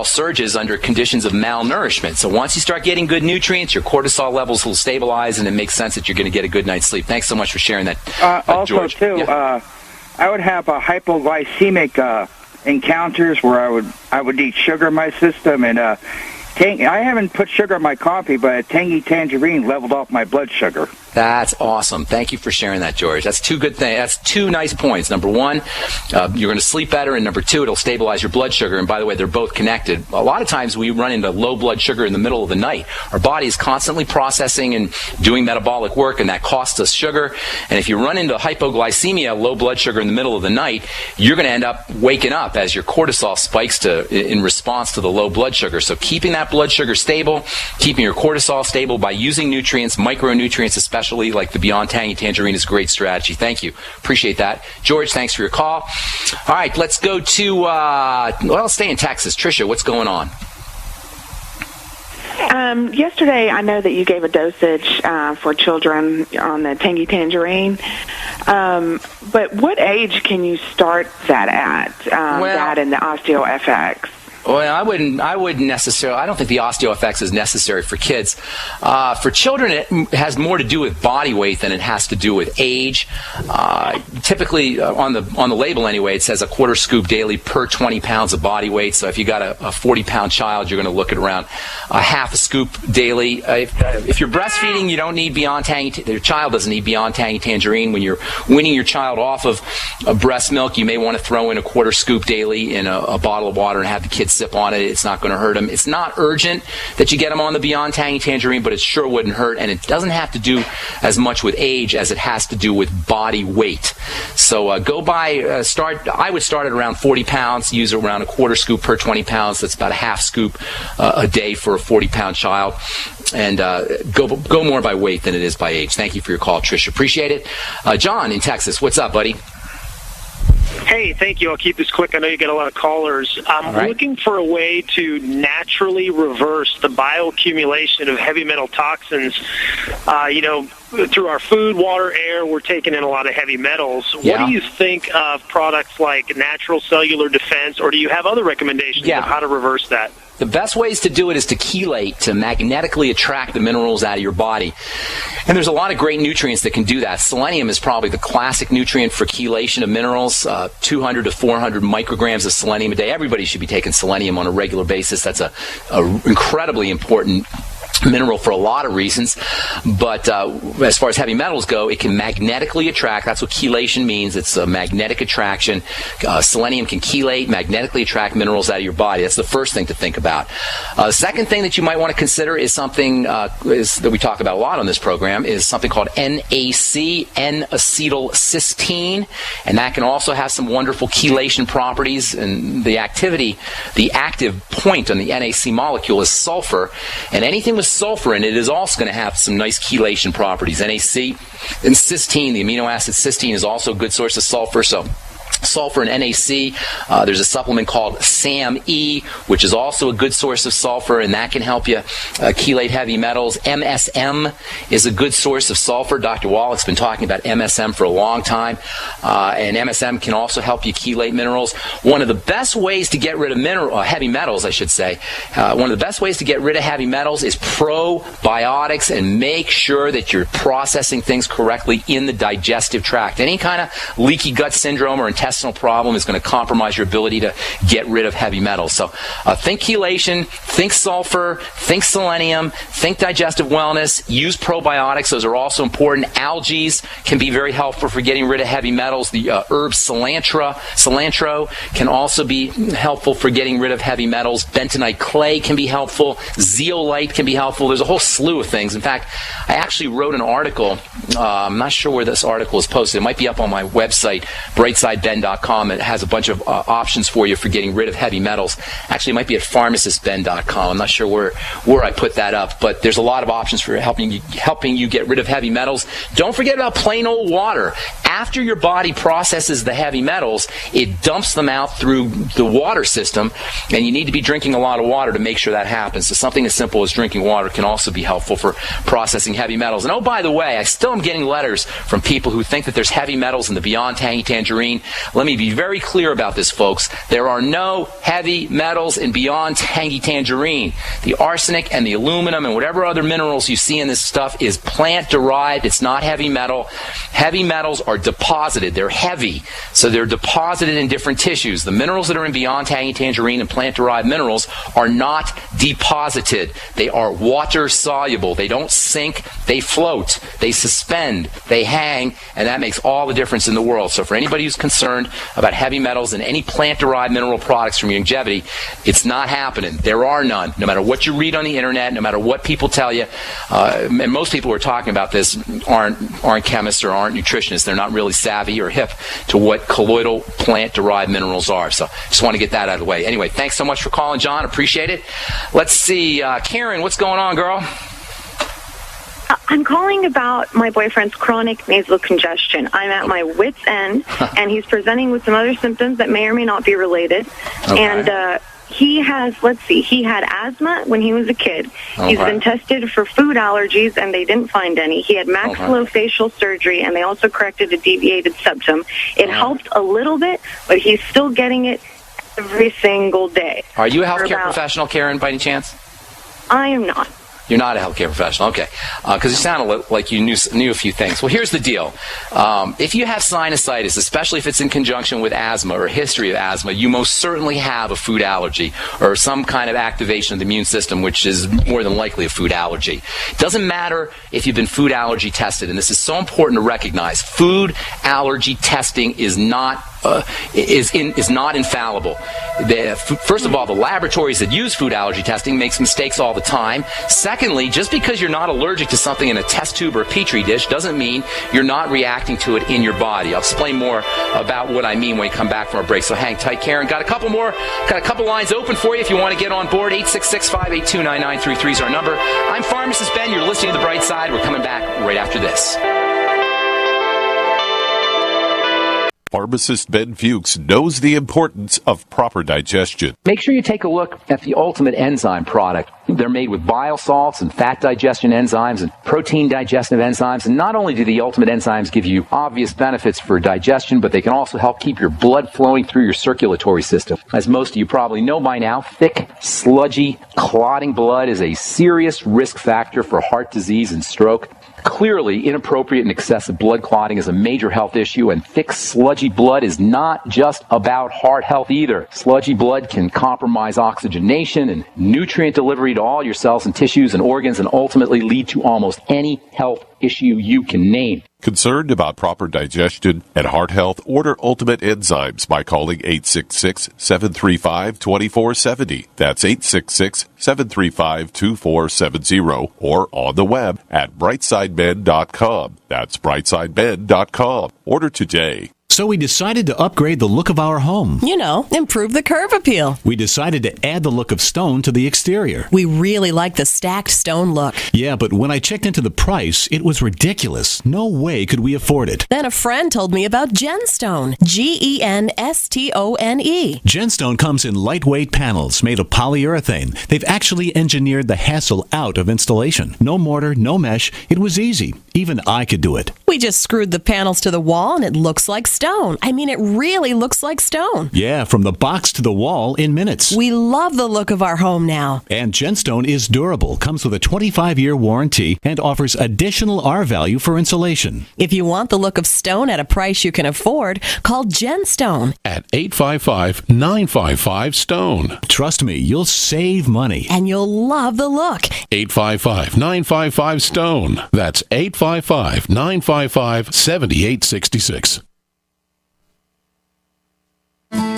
surges under conditions of malnourishment. So once you start getting good nutrients, your cortisol levels will stabilize, and it makes sense that you're going to get a good night's sleep. Thanks so much for sharing that, also, George. too, Yeah. I would have a hypoglycemic encounters where I would eat sugar in my system, and I haven't put sugar in my coffee, but a tangy tangerine leveled off my blood sugar. That's awesome. Thank you for sharing that, George. That's two good things. That's two nice points. Number one, you're going to sleep better, and number two, it'll stabilize your blood sugar. And by the way, they're both connected. A lot of times we run into low blood sugar in the middle of the night. Our body is constantly processing and doing metabolic work, and that costs us sugar. And if you run into hypoglycemia, low blood sugar in the middle of the night, you're going to end up waking up as your cortisol spikes in response to the low blood sugar. So keeping that blood sugar stable, keeping your cortisol stable by using nutrients, micronutrients especially, like the Beyond Tangy Tangerine, is a great strategy. Thank you. Appreciate that. George, thanks for your call. All right, let's go to, stay in Texas. Tricia, what's going on? Yesterday, I know that you gave a dosage for children on the Tangy Tangerine, but what age can you start that at, that and the OsteoFX? Well, I wouldn't necessarily. I don't think the OsteoFX is necessary for kids. For children, it has more to do with body weight than it has to do with age. Typically, on the label anyway, it says a quarter scoop daily per 20 pounds of body weight. So if you got a 40-pound child, you're going to look at around a half a scoop daily. If you're breastfeeding, you don't need Beyond Tangy. Your child doesn't need Beyond Tangy Tangerine. When you're weaning your child off of breast milk, you may want to throw in a quarter scoop daily in a bottle of water and have the kids sip on it. It's not going to hurt them. It's not urgent that you get them on the Beyond Tangy Tangerine, but it sure wouldn't hurt, and it doesn't have to do as much with age as it has to do with body weight. So I would start at around 40 pounds, use around a quarter scoop per 20 pounds. That's about a half scoop a day for a 40-pound child, and go more by weight than it is by age. Thank you for your call, Tricia. Appreciate it. John in Texas, what's up, buddy? Hey, thank you. I'll keep this quick. I know you get a lot of callers. I'm looking for a way to naturally reverse the bioaccumulation of heavy metal toxins. Through our food, water, air, we're taking in a lot of heavy metals. Yeah. What do you think of products like Natural Cellular Defense, or do you have other recommendations of how to reverse that? The best ways to do it is to chelate, to magnetically attract the minerals out of your body. And there's a lot of great nutrients that can do that. Selenium is probably the classic nutrient for chelation of minerals, 200 to 400 micrograms of selenium a day. Everybody should be taking selenium on a regular basis. That's a incredibly important mineral for a lot of reasons, but as far as heavy metals go, it can magnetically attract. That's what chelation means. It's a magnetic attraction. Selenium can chelate, magnetically attract minerals out of your body. That's the first thing to think about. The second thing that you might want to consider is something that we talk about a lot on this program, is something called NAC, N-acetylcysteine, and that can also have some wonderful chelation properties. And the active point on the NAC molecule is sulfur, and anything with sulfur in it is also going to have some nice chelation properties. NAC and cysteine, the amino acid cysteine, is also a good source of sulfur. So sulfur and NAC. There's a supplement called SAM-E, which is also a good source of sulfur, and that can help you chelate heavy metals. MSM is a good source of sulfur. Dr. Wallach's been talking about MSM for a long time, and MSM can also help you chelate minerals. One of the best ways to get rid of heavy metals, one of the best ways to get rid of heavy metals is probiotics, and make sure that you're processing things correctly in the digestive tract. Any kind of leaky gut syndrome or intestinal problem is going to compromise your ability to get rid of heavy metals. So think chelation, think sulfur, think selenium, think digestive wellness, use probiotics. Those are also important. Algae can be very helpful for getting rid of heavy metals. The herb cilantro can also be helpful for getting rid of heavy metals. Bentonite clay can be helpful. Zeolite can be helpful. There's a whole slew of things. In fact, I actually wrote an article. I'm not sure where this article is posted. It might be up on my website, brightsideben.com. It has a bunch of options for you for getting rid of heavy metals. Actually, it might be at pharmacistben.com. I'm not sure where I put that up, but there's a lot of options for helping you get rid of heavy metals. Don't forget about plain old water. After your body processes the heavy metals, it dumps them out through the water system, and you need to be drinking a lot of water to make sure that happens. So something as simple as drinking water can also be helpful for processing heavy metals. And oh, by the way, I still am getting letters from people who think that there's heavy metals in the Beyond Tangy Tangerine. Let me be very clear about this, folks. There are no heavy metals in Beyond Tangy Tangerine. The arsenic and the aluminum and whatever other minerals you see in this stuff is plant-derived. It's not heavy metal. Heavy metals are deposited. They're heavy, so they're deposited in different tissues. The minerals that are in Beyond Tangy Tangerine and plant-derived minerals are not deposited. They are water-soluble. They don't sink. They float. They suspend. They hang, and that makes all the difference in the world. So for anybody who's concerned about heavy metals and any plant-derived mineral products from Youngevity, it's not happening. There are none. No matter what you read on the internet, no matter what people tell you, and most people who are talking about this aren't chemists or aren't nutritionists. They're not really savvy or hip to what colloidal plant-derived minerals are. So just want to get that out of the way. Anyway, thanks so much for calling, John. Appreciate it. Let's see. Karen, what's going on, girl? I'm calling about my boyfriend's chronic nasal congestion. I'm at my wit's end, and he's presenting with some other symptoms that may or may not be related. Okay. And he has, he had asthma when he was a kid. Okay. He's been tested for food allergies, and they didn't find any. He had maxillofacial surgery, and they also corrected a deviated septum. It helped a little bit, but he's still getting it every single day. Are you a healthcare professional, Karen, by any chance? I am not. You're not a healthcare professional, okay? Because you sounded like you knew a few things. Well, here's the deal: if you have sinusitis, especially if it's in conjunction with asthma or a history of asthma, you most certainly have a food allergy or some kind of activation of the immune system, which is more than likely a food allergy. It doesn't matter if you've been food allergy tested, and this is so important to recognize. Food allergy testing is not not infallible. First of all, the laboratories that use food allergy testing makes mistakes all the time. Secondly, just because you're not allergic to something in a test tube or a petri dish doesn't mean you're not reacting to it in your body. I'll explain more about what I mean when we come back from our break. So hang tight, Karen. Got a couple lines open for you if you want to get on board. 866-582-9933 is our number. I'm Pharmacist Ben. You're listening to The Bright Side. We're coming back right after this. Pharmacist Ben Fuchs knows the importance of proper digestion. Make sure you take a look at the Ultimate Enzyme product. They're made with bile salts and fat digestion enzymes and protein digestive enzymes. And not only do the Ultimate Enzymes give you obvious benefits for digestion, but they can also help keep your blood flowing through your circulatory system. As most of you probably know by now, thick, sludgy, clotting blood is a serious risk factor for heart disease and stroke. Clearly, inappropriate and excessive blood clotting is a major health issue, and thick, sludgy blood is not just about heart health either. Sludgy blood can compromise oxygenation and nutrient delivery to all your cells and tissues and organs, and ultimately lead to almost any health issue you can name. Concerned about proper digestion and heart health? Order Ultimate Enzymes by calling 866-735-2470. That's 866-735-2470, or on the web at brightsideben.com. That's brightsideben.com. Order today. So we decided to upgrade the look of our home. You know, improve the curb appeal. We decided to add the look of stone to the exterior. We really like the stacked stone look. Yeah, but when I checked into the price, it was ridiculous. No way could we afford it. Then a friend told me about Genstone. Genstone. Genstone comes in lightweight panels made of polyurethane. They've actually engineered the hassle out of installation. No mortar, no mesh. It was easy. Even I could do it. We just screwed the panels to the wall and it looks like stone. I mean, it really looks like stone. Yeah, from the box to the wall in minutes. We love the look of our home now. And Genstone is durable, comes with a 25-year warranty, and offers additional R value for insulation. If you want the look of stone at a price you can afford, call Genstone at 855-955-STONE. Trust me, you'll save money. And you'll love the look. 855-955-STONE. That's 855-955-7866.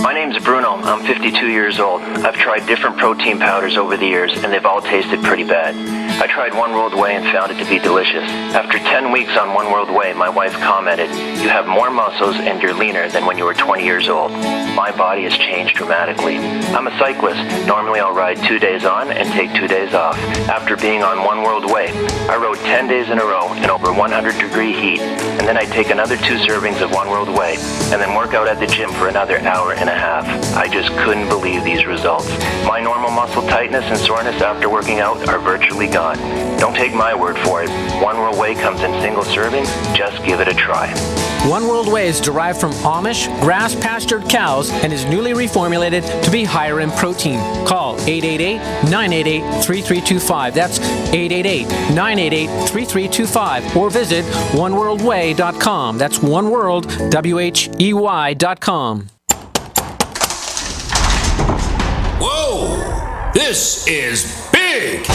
My name's Bruno. I'm 52 years old. I've tried different protein powders over the years, and they've all tasted pretty bad. I tried One World Whey and found it to be delicious. After 10 weeks on One World Whey, my wife commented, "You have more muscles and you're leaner than when you were 20 years old." My body has changed dramatically. I'm a cyclist. Normally I'll ride 2 days on and take 2 days off. After being on One World Whey, I rode 10 days in a row in over 100-degree heat, and then I'd take another 2 servings of One World Whey, and then work out at the gym for another hour and 1.5. I just couldn't believe these results. My normal muscle tightness and soreness after working out are virtually gone. Don't take my word for it. One World Whey comes in single servings. Just give it a try. One World Whey is derived from Amish, grass-pastured cows and is newly reformulated to be higher in protein. Call 888-988-3325. That's 888-988-3325. Or visit oneworldwhey.com. That's oneworldwhey.com. Whoa! This is big!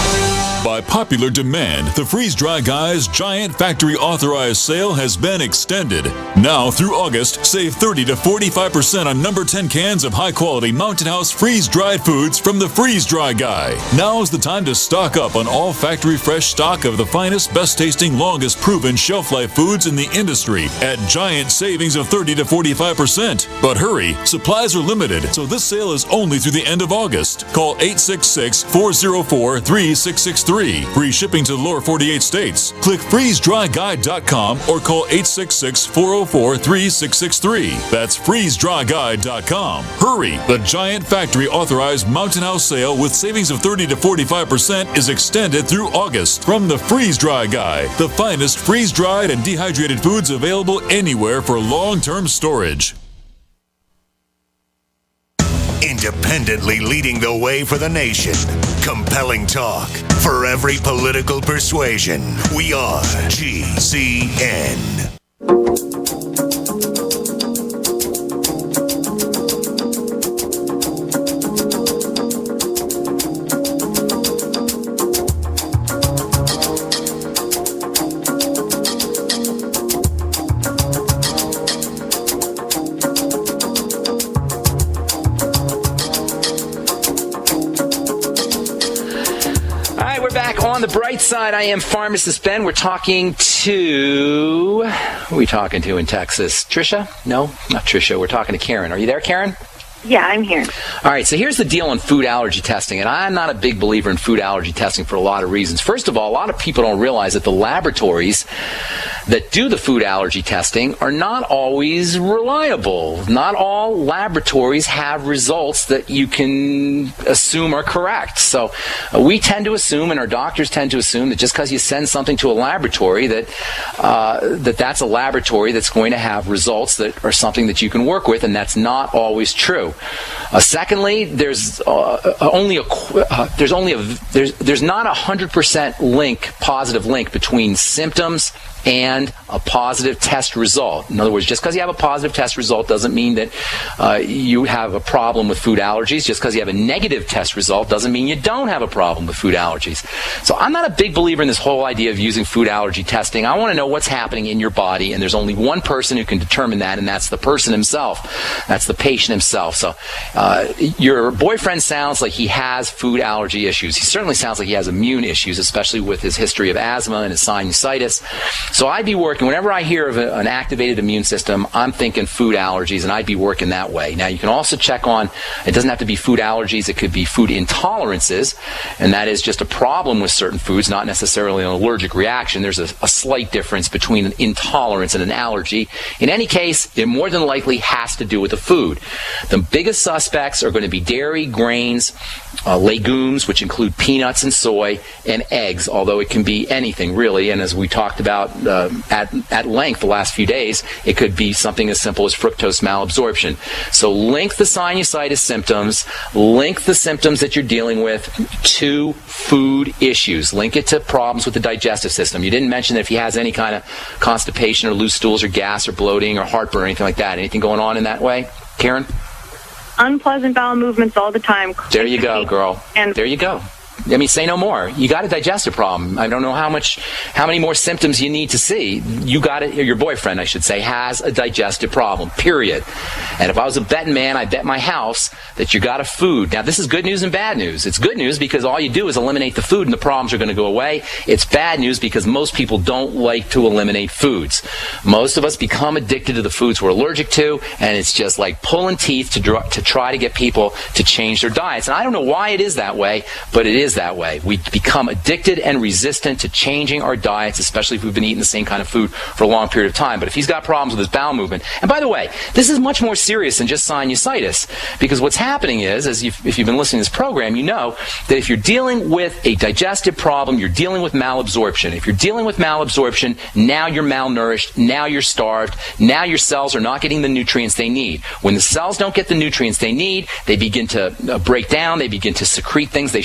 By popular demand, the Freeze Dry Guy's giant factory authorized sale has been extended. Now through August, save 30 to 45% on number 10 cans of high-quality Mountain House freeze-dried foods from the Freeze Dry Guy. Now's the time to stock up on all factory fresh stock of the finest, best-tasting, longest-proven shelf-life foods in the industry at giant savings of 30 to 45%. But hurry, supplies are limited, so this sale is only through the end of August. Call 866-404-3663. Free shipping to the lower 48 states. Click freezedryguide.com or call 866-404-3663. That's freezedryguide.com. Hurry! The giant factory authorized Mountain House sale with savings of 30 to 45% is extended through August from the Freeze Dry Guy, the finest freeze-dried and dehydrated foods available anywhere for long-term storage. Independently leading the way for the nation. Compelling talk for every political persuasion. We are GCN. On the bright side, I am Pharmacist Ben. We're talking to... Who are we talking to in Texas? Trisha? No, not Trisha. We're talking to Karen. Are you there, Karen? Yeah, I'm here. All right, so here's the deal on food allergy testing, and I'm not a big believer in food allergy testing for a lot of reasons. First of all, a lot of people don't realize that the laboratories that do the food allergy testing are not always reliable. Not all laboratories have results that you can assume are correct. So we tend to assume, and our doctors tend to assume, that just because you send something to a laboratory, that's a laboratory that's going to have results that are something that you can work with, and that's not always true. Secondly, there's not a 100% positive link between symptoms and a positive test result. In other words, just because you have a positive test result doesn't mean that you have a problem with food allergies. Just because you have a negative test result doesn't mean you don't have a problem with food allergies. So I'm not a big believer in this whole idea of using food allergy testing. I want to know what's happening in your body, and there's only one person who can determine that, and that's the person himself. That's the patient himself. So your boyfriend sounds like he has food allergy issues. He certainly sounds like he has immune issues, especially with his history of asthma and his sinusitis. So I'd be working, whenever I hear of an activated immune system, I'm thinking food allergies, and I'd be working that way. Now, you can also check on, it doesn't have to be food allergies, it could be food intolerances, and that is just a problem with certain foods, not necessarily an allergic reaction. There's a slight difference between an intolerance and an allergy. In any case, it more than likely has to do with the food. The biggest suspects are going to be dairy, grains, legumes, which include peanuts and soy, and eggs, although it can be anything, really, and as we talked about at length the last few days, it could be something as simple as fructose malabsorption. So link the sinusitis symptoms, link the symptoms that you're dealing with to food issues. Link it to problems with the digestive system. You didn't mention that if he has any kind of constipation or loose stools or gas or bloating or heartburn or anything like that. Anything going on in that way, Karen? Unpleasant bowel movements all the time. There you go, girl. And there you go. I mean, say no more. You got a digestive problem. I don't know how many more symptoms you need to see. You got it, or your boyfriend, I should say, has a digestive problem, period. And if I was a betting man, I'd bet my house that you got a food. Now, this is good news and bad news. It's good news because all you do is eliminate the food and the problems are going to go away. It's bad news because most people don't like to eliminate foods. Most of us become addicted to the foods we're allergic to, and it's just like pulling teeth to try to get people to change their diets. And I don't know why it is that way, but it is is that way. We become addicted and resistant to changing our diets, especially if we've been eating the same kind of food for a long period of time. But if he's got problems with his bowel movement, and by the way, this is much more serious than just sinusitis, because what's happening is, if you've been listening to this program, you know that if you're dealing with a digestive problem, you're dealing with malabsorption. If you're dealing with malabsorption, now you're malnourished, now you're starved, now your cells are not getting the nutrients they need. When the cells don't get the nutrients they need, they begin to break down, they begin to secrete things they should